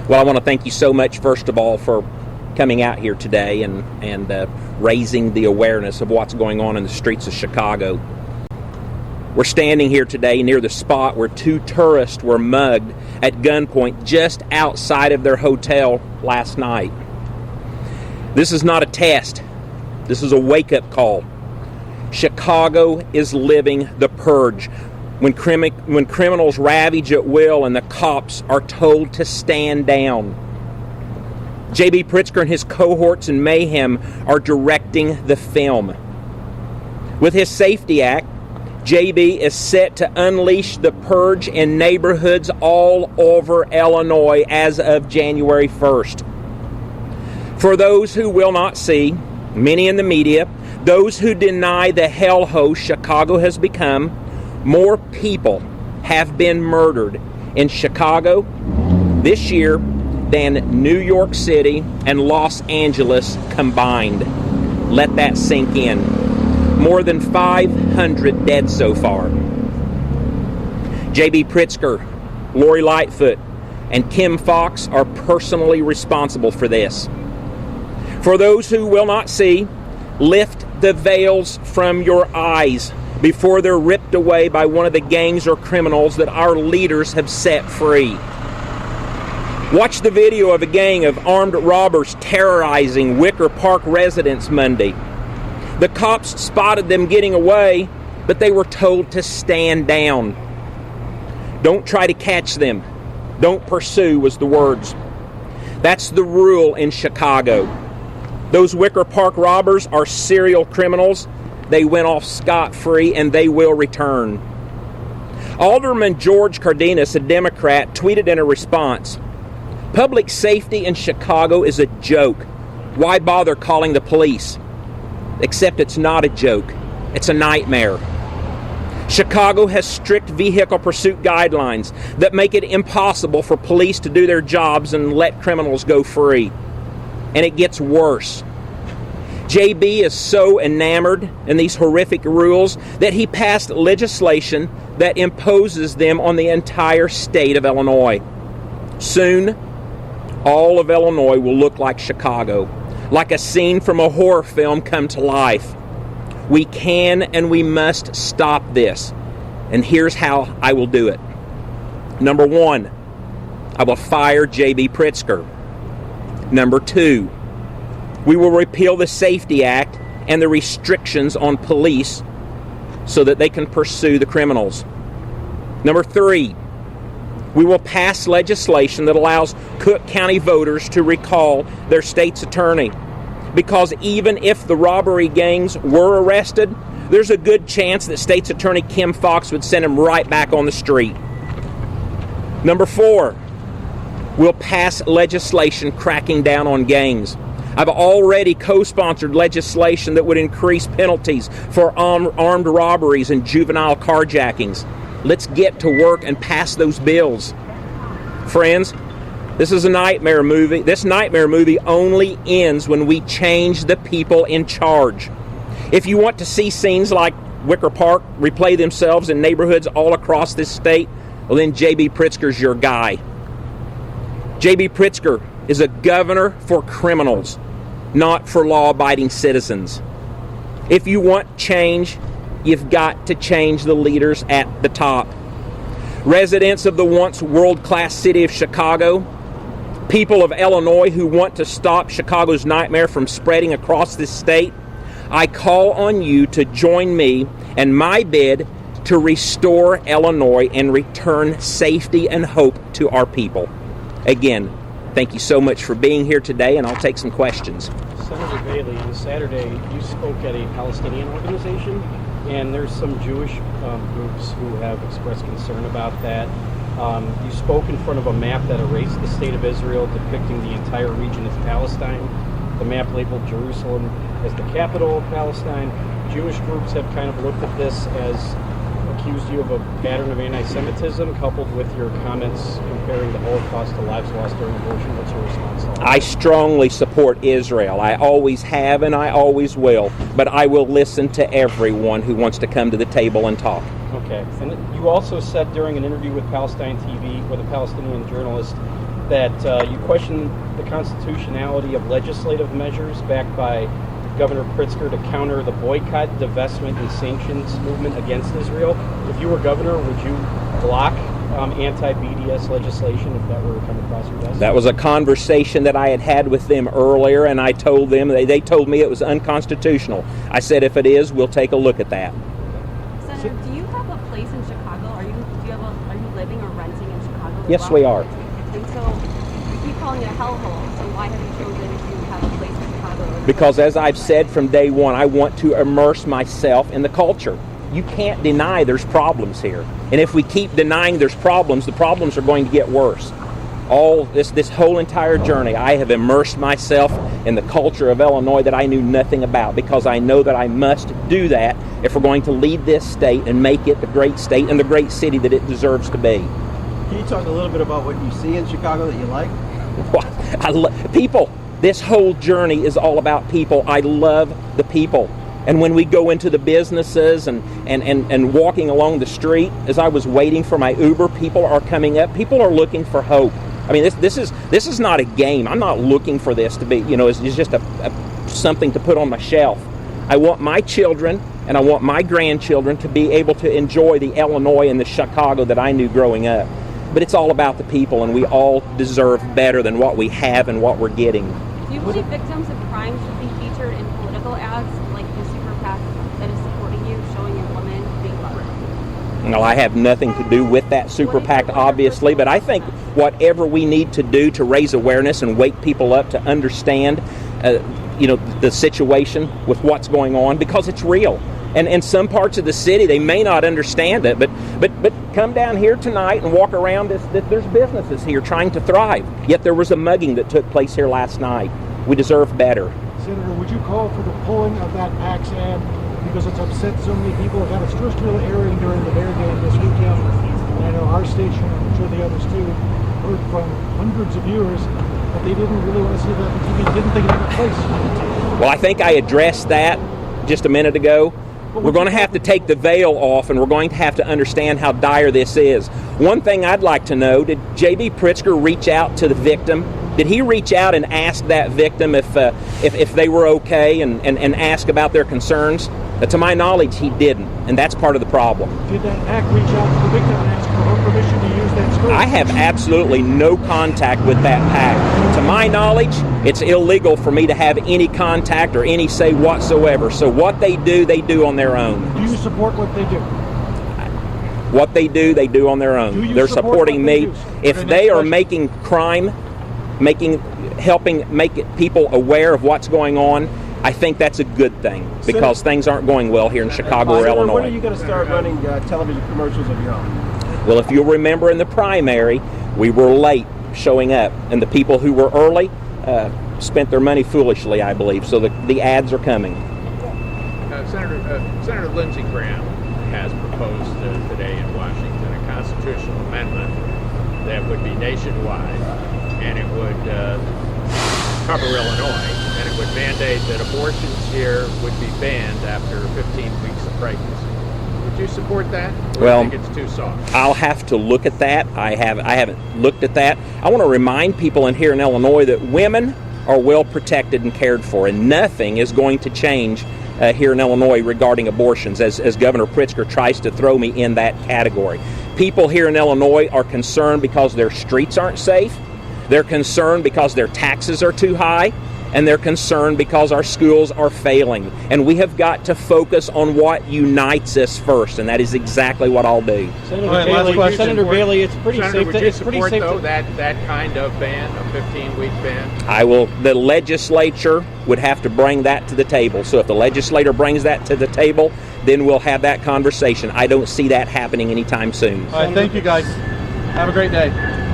Well, I want to thank you so much, first of all, for coming out here today and raising the awareness of what's going on in the streets of Chicago. We're standing here today near the spot where 2 tourists were mugged at gunpoint just outside of their hotel last night. This is not a test. This is a wake-up call. Chicago is living the purge. When criminals ravage at will and the cops are told to stand down. J.B. Pritzker and his cohorts in mayhem are directing the film. With his Safety Act, J.B. is set to unleash the purge in neighborhoods all over Illinois as of January 1st. For those who will not see, many in the media, those who deny the hellhole Chicago has become, more people have been murdered in Chicago this year than New York City and Los Angeles combined. Let that sink in. More than 500 dead so far. J.B. Pritzker, Lori Lightfoot, and Kim Foxx are personally responsible for this. For those who will not see, lift the veils from your eyes before they're ripped away by one of the gangs or criminals that our leaders have set free. Watch the video of a gang of armed robbers terrorizing Wicker Park residents Monday. The cops spotted them getting away, but they were told to stand down. Don't try to catch them. Don't pursue was the words. That's the rule in Chicago. Those Wicker Park robbers are serial criminals. They went off scot-free, and they will return. Alderman George Cardenas, a Democrat, tweeted in a response, "Public safety in Chicago is a joke. Why bother calling the police?" Except it's not a joke. It's a nightmare. Chicago has strict vehicle pursuit guidelines that make it impossible for police to do their jobs and let criminals go free. And it gets worse. JB is so enamored in these horrific rules that he passed legislation that imposes them on the entire state of Illinois. Soon, all of Illinois will look like Chicago, like a scene from a horror film come to life. We can and we must stop this. And here's how I will do it. Number 1, I will fire J.B. Pritzker. Number 2, we will repeal the Safety Act and the restrictions on police so that they can pursue the criminals. Number 3, we will pass legislation that allows Cook County voters to recall their state's attorney. Because even if the robbery gangs were arrested, there's a good chance that State's Attorney Kim Foxx would send them right back on the street. Number 4, we'll pass legislation cracking down on gangs. I've already co-sponsored legislation that would increase penalties for armed robberies and juvenile carjackings. Let's get to work and pass those bills. Friends, this is a nightmare movie. This nightmare movie only ends when we change the people in charge. If you want to see scenes like Wicker Park replay themselves in neighborhoods all across this state, well then J.B. Pritzker's your guy. J.B. Pritzker is a governor for criminals, not for law-abiding citizens. If you want change, you've got to change the leaders at the top. Residents of the once world-class city of Chicago, people of Illinois who want to stop Chicago's nightmare from spreading across this state, I call on you to join me in my bid to restore Illinois and return safety and hope to our people. Again, thank you so much for being here today, and I'll take some questions. Senator Bailey, on Saturday you spoke at a Palestinian organization, and there's some Jewish groups who have expressed concern about that. You spoke in front of a map that erased the state of Israel, depicting the entire region as Palestine. The map labeled Jerusalem as the capital of Palestine. Jewish groups have kind of looked at this as accused you of a pattern of anti-Semitism, coupled with your comments comparing the Holocaust to lives lost during abortion. What's your response to that? I strongly support Israel. I always have and I always will. But I will listen to everyone who wants to come to the table and talk. Okay. Okay. And you also said during an interview with Palestine TV with a Palestinian journalist that you questioned the constitutionality of legislative measures backed by Governor Pritzker to counter the boycott, divestment, and sanctions movement against Israel. If you were governor, would you block anti-BDS legislation if that were to come across your desk? That was a conversation that I had with them earlier, and I told them, they told me it was unconstitutional. I said, if it is, we'll take a look at that. Senator, do you have a place in Chicago? Are you living or renting in Chicago? Yes, we are. And so you keep calling it a hellhole, so why have you chosen to have a place in Chicago? Because as I've said from day one, I want to immerse myself in the culture. You can't deny there's problems here. And if we keep denying there's problems, the problems are going to get worse. All this whole entire journey, I have immersed myself in the culture of Illinois that I knew nothing about, because I know that I must do that if we're going to lead this state and make it the great state and the great city that it deserves to be. Can you talk a little bit about what you see in Chicago that you like? People. This whole journey is all about people. I love the people. And when we go into the businesses and walking along the street, as I was waiting for my Uber, people are coming up. People are looking for hope. I mean, this is not a game. I'm not looking for this to be, it's just something to put on my shelf. I want my children and I want my grandchildren to be able to enjoy the Illinois and the Chicago that I knew growing up. But it's all about the people, and we all deserve better than what we have and what we're getting. Do you believe victims of crime should be featured in political ads like the super PAC that is supporting you, showing your woman being loved? Well, I have nothing to do with that super PAC, obviously, but I think whatever we need to do to raise awareness and wake people up to understand, the situation with what's going on, because it's real. And in some parts of the city, they may not understand it, but come down here tonight and walk around. There's businesses here trying to thrive. Yet there was a mugging that took place here last night. We deserve better. Senator, would you call for the pulling of that PAC's ad because it's upset so many people? It got its first real airing during the Bear game this weekend. And I know our station, and I'm sure the others too, heard from hundreds of viewers that they didn't really want to see that on TV, didn't think it had a place. Well, I think I addressed that just a minute ago. We're going to have to take the veil off, and we're going to have to understand how dire this is. One thing I'd like to know, did J.B. Pritzker reach out to the victim? Did he reach out and ask that victim if they were okay and ask about their concerns? To my knowledge, he didn't, and that's part of the problem. Did that PAC reach out to the victim and ask for her permission to use that skirt? I have absolutely no contact with that PAC. To my knowledge, it's illegal for me to have any contact or any say whatsoever. So what they do on their own. Do you support what they do? What they do on their own. They're supporting me. If they are making crime, helping make people aware of what's going on, I think that's a good thing, because things aren't going well here in Chicago or Illinois. When are you going to start running television commercials of your own? Well, if you'll remember in the primary, we were late showing up, and the people who were early spent their money foolishly, I believe. So the ads are coming. Senator Lindsey Graham has proposed today in Washington a constitutional amendment that would be nationwide, and it would cover Illinois, and it would mandate that abortions here would be banned after 15 weeks of pregnancy. Would you support that? Or Well, do you think it's too soft? I'll have to look at that. I haven't looked at that. I want to remind people in here in Illinois that women are well protected and cared for, and nothing is going to change here in Illinois regarding abortions, as Governor Pritzker tries to throw me in that category. People here in Illinois are concerned because their streets aren't safe. They're concerned because their taxes are too high, and they're concerned because our schools are failing. And we have got to focus on what unites us first, and that is exactly what I'll do. Senator Bailey, it's pretty safe. Would you support that kind of ban, a 15-week ban? I will. The legislature would have to bring that to the table. So if the legislator brings that to the table, then we'll have that conversation. I don't see that happening anytime soon. All right, thank you guys. Have a great day.